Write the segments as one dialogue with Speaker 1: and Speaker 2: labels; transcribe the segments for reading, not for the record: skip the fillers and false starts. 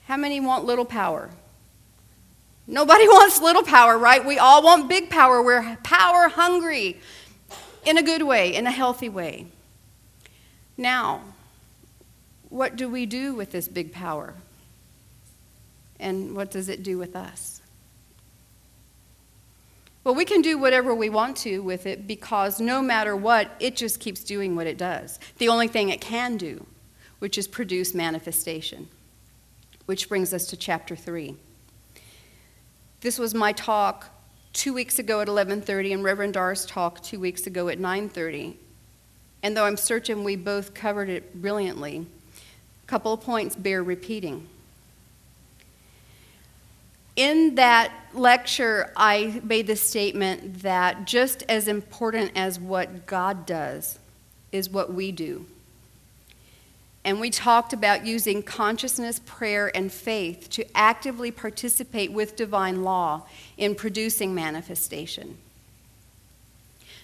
Speaker 1: How many want little power? Nobody wants little power, right? We all want big power. We're power hungry in a good way, in a healthy way. Now, what do we do with this big power? And what does it do with us? Well, we can do whatever we want to with it because no matter what, it just keeps doing what it does. The only thing it can do, which is produce manifestation. Which brings us to chapter 3. This was my talk 2 weeks ago at 11:30 and Reverend Dar's talk 2 weeks ago at 9:30. And though I'm certain we both covered it brilliantly, a couple of points bear repeating. In that lecture, I made the statement that just as important as what God does is what we do. And we talked about using consciousness, prayer, and faith to actively participate with divine law in producing manifestation.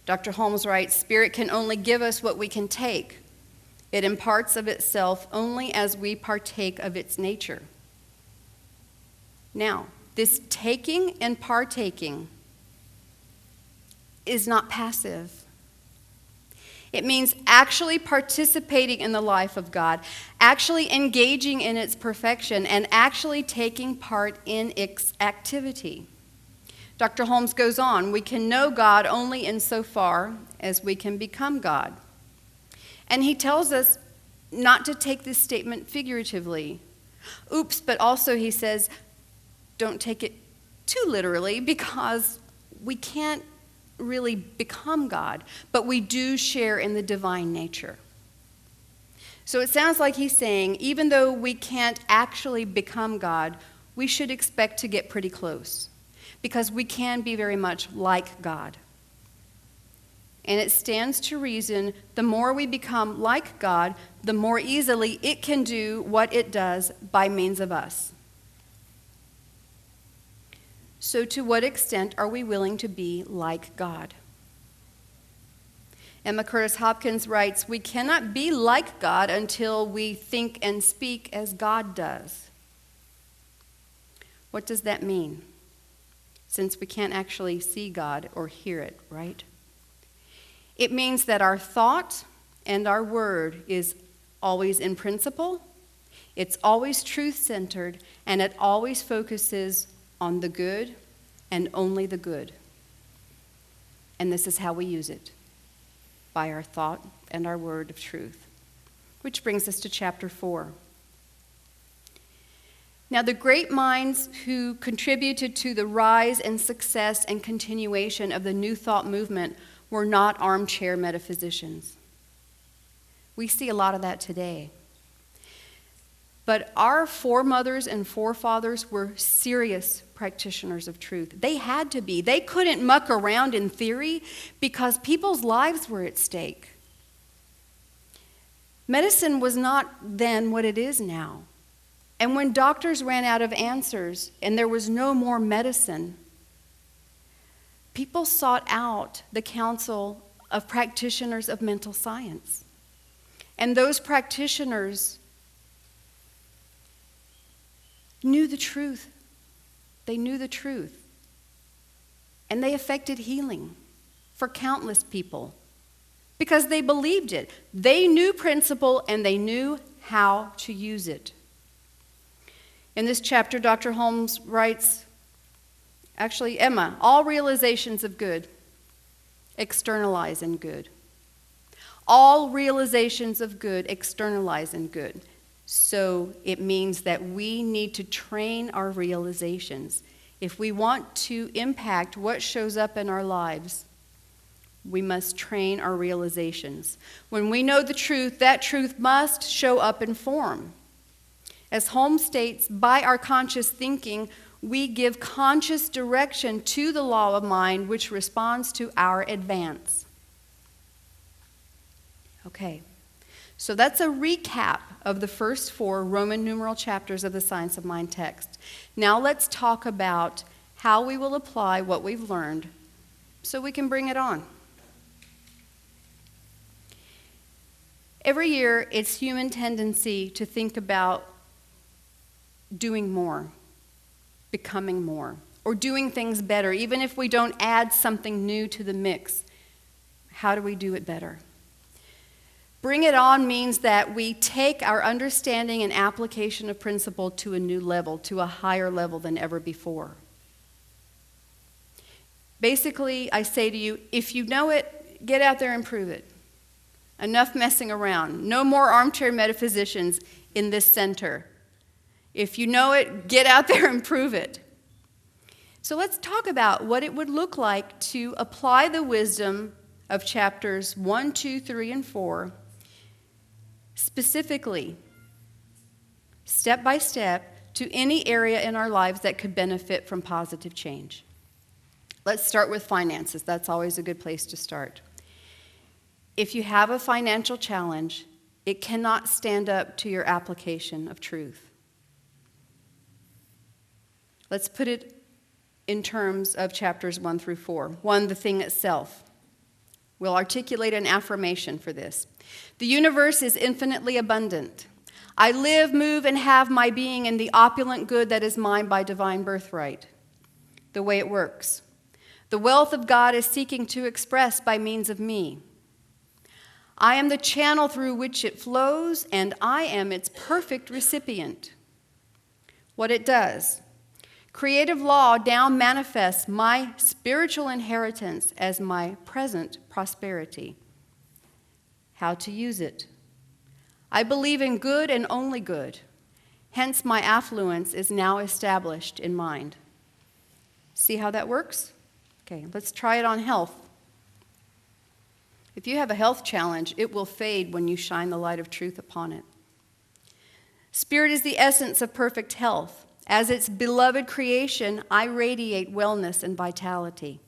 Speaker 1: Dr. Holmes writes, "Spirit can only give us what we can take. It imparts of itself only as we partake of its nature." Now, this taking and partaking is not passive. It means actually participating in the life of God, actually engaging in its perfection, and actually taking part in its activity. Dr. Holmes goes on, we can know God only insofar as we can become God. And he tells us not to take this statement figuratively. Oops, but also he says, don't take it too literally because we can't really become God, but we do share in the divine nature. So it sounds like he's saying, even though we can't actually become God, we should expect to get pretty close because we can be very much like God. And it stands to reason the more we become like God, the more easily it can do what it does by means of us. So to what extent are we willing to be like God? Emma Curtis Hopkins writes, we cannot be like God until we think and speak as God does. What does that mean? Since we can't actually see God or hear it, right? It means that our thought and our word is always in principle, it's always truth-centered, and it always focuses on the good and only the good. And this is how we use it, by our thought and our word of truth. Which brings us to chapter 4. Now, the great minds who contributed to the rise and success and continuation of the New Thought movement were not armchair metaphysicians. We see a lot of that today. But our foremothers and forefathers were serious practitioners of truth. They had to be. They couldn't muck around in theory because people's lives were at stake. Medicine was not then what it is now. And when doctors ran out of answers and there was no more medicine, people sought out the counsel of practitioners of mental science. And those practitioners knew the truth. They knew the truth. And they effected healing for countless people because they believed it. They knew principle and they knew how to use it. In this chapter, Dr. Holmes writes, actually, Emma, all realizations of good externalize in good. All realizations of good externalize in good. So it means that we need to train our realizations. If we want to impact what shows up in our lives, we must train our realizations. When we know the truth, that truth must show up in form. As Holmes states, by our conscious thinking, we give conscious direction to the law of mind which responds to our advance. Okay. So that's a recap of the first 4 Roman numeral chapters of the Science of Mind text. Now let's talk about how we will apply what we've learned so we can bring it on. Every year, it's human tendency to think about doing more, becoming more, or doing things better. Even if we don't add something new to the mix, how do we do it better? Bring it on means that we take our understanding and application of principle to a new level, to a higher level than ever before. Basically, I say to you, if you know it, get out there and prove it. Enough messing around. No more armchair metaphysicians in this center. If you know it, get out there and prove it. So let's talk about what it would look like to apply the wisdom of chapters 1, 2, 3, and 4, specifically, step by step, to any area in our lives that could benefit from positive change. Let's start with finances. That's always a good place to start. If you have a financial challenge, it cannot stand up to your application of truth. Let's put it in terms of chapters 1 through 4. 1, the thing itself. We'll articulate an affirmation for this. The universe is infinitely abundant. I live, move, and have my being in the opulent good that is mine by divine birthright. The way it works. The wealth of God is seeking to express by means of me. I am the channel through which it flows, and I am its perfect recipient. What it does. Creative law now manifests my spiritual inheritance as my present prosperity. How to use it. I believe in good and only good. Hence, my affluence is now established in mind. See how that works? Okay, let's try it on health. If you have a health challenge, it will fade when you shine the light of truth upon it. Spirit is the essence of perfect health. As its beloved creation, I radiate wellness and vitality.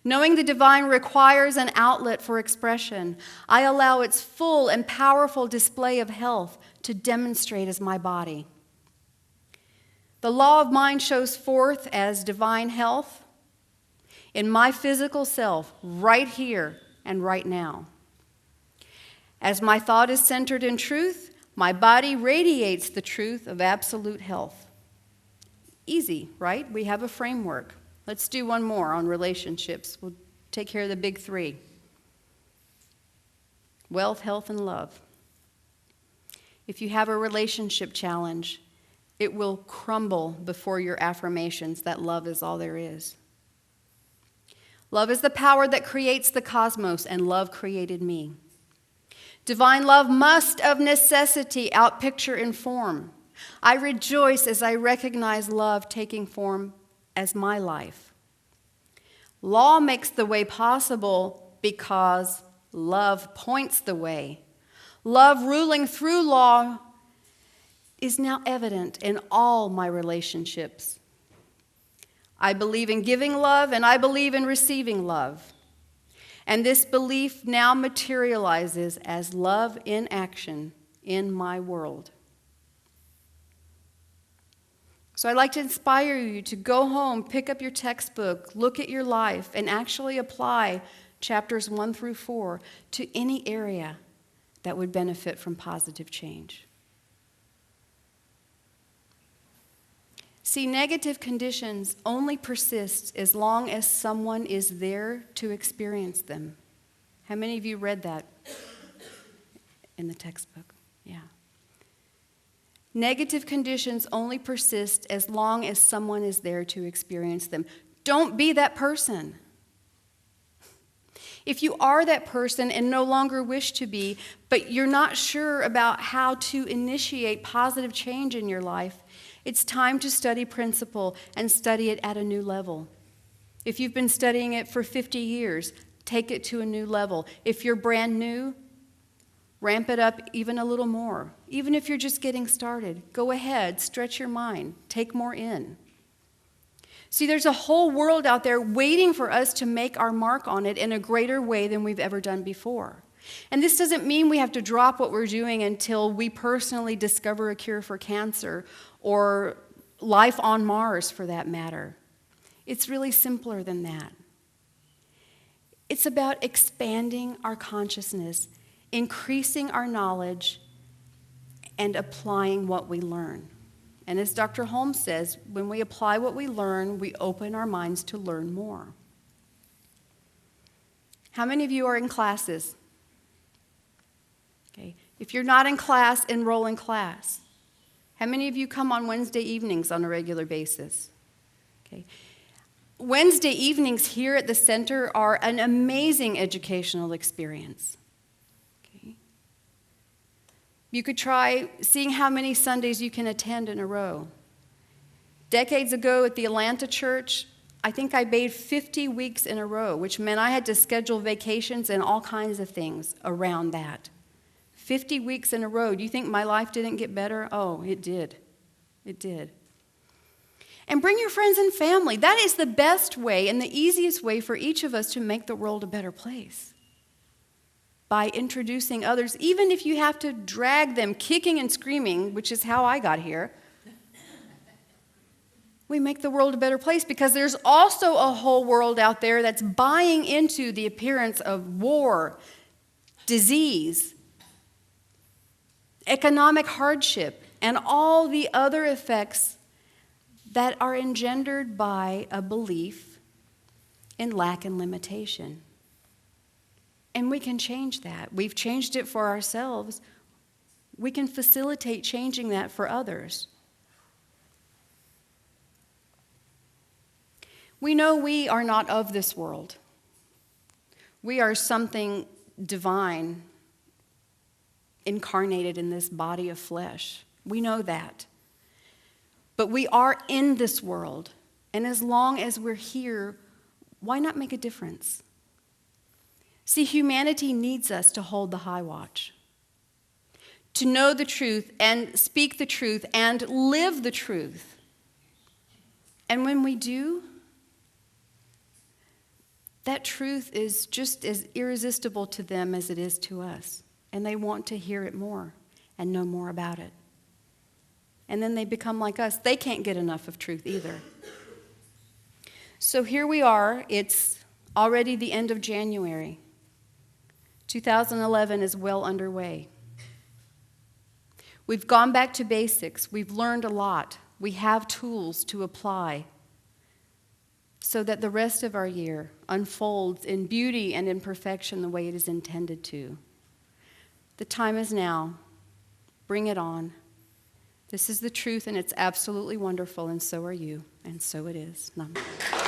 Speaker 1: Knowing the divine requires an outlet for expression, I allow its full and powerful display of health to demonstrate as my body. The law of mind shows forth as divine health in my physical self, right here and right now. As my thought is centered in truth, my body radiates the truth of absolute health. Easy, right? We have a framework. Let's do one more on relationships. We'll take care of the big three. Wealth, health, and love. If you have a relationship challenge, it will crumble before your affirmations that love is all there is. Love is the power that creates the cosmos, and love created me. Divine love must of necessity outpicture in form. I rejoice as I recognize love taking form as my life. Law makes the way possible because love points the way. Love ruling through law is now evident in all my relationships. I believe in giving love, and I believe in receiving love. And this belief now materializes as love in action in my world. So I'd like to inspire you to go home, pick up your textbook, look at your life, and actually apply chapters 1 through 4 to any area that would benefit from positive change. See, negative conditions only persist as long as someone is there to experience them. How many of you read that in the textbook? Yeah. Negative conditions only persist as long as someone is there to experience them. Don't be that person. If you are that person and no longer wish to be, but you're not sure about how to initiate positive change in your life, it's time to study principle and study it at a new level. If you've been studying it for 50 years, take it to a new level. If you're brand new, ramp it up even a little more. Even if you're just getting started, go ahead, stretch your mind, take more in. See, there's a whole world out there waiting for us to make our mark on it in a greater way than we've ever done before. And this doesn't mean we have to drop what we're doing until we personally discover a cure for cancer or life on Mars, for that matter. It's really simpler than that. It's about expanding our consciousness, increasing our knowledge, and applying what we learn. And as Dr. Holmes says, when we apply what we learn, we open our minds to learn more. How many of you are in classes? Okay. If you're not in class, enroll in class. How many of you come on Wednesday evenings on a regular basis? Okay. Wednesday evenings here at the center are an amazing educational experience. Okay. You could try seeing how many Sundays you can attend in a row. Decades ago at the Atlanta church, I think I bathed 50 weeks in a row, which meant I had to schedule vacations and all kinds of things around that. 50 weeks in a row. Do you think my life didn't get better? Oh, it did. It did. And bring your friends and family. That is the best way and the easiest way for each of us to make the world a better place. By introducing others, even if you have to drag them kicking and screaming, which is how I got here, we make the world a better place because there's also a whole world out there that's buying into the appearance of war, disease, economic hardship, and all the other effects that are engendered by a belief in lack and limitation. And we can change that. We've changed it for ourselves. We can facilitate changing that for others. We know we are not of this world. We are something divine incarnated in this body of flesh. We know that. But we are in this world, and as long as we're here, why not make a difference? See, humanity needs us to hold the high watch, to know the truth and speak the truth and live the truth. And when we do, that truth is just as irresistible to them as it is to us. And they want to hear it more and know more about it. And then they become like us. They can't get enough of truth either. So here we are. It's already the end of January. 2011 is well underway. We've gone back to basics. We've learned a lot. We have tools to apply so that the rest of our year unfolds in beauty and in perfection the way it is intended to. The time is now. Bring it on. This is the truth, and it's absolutely wonderful, and so are you, and so it is. Namaste.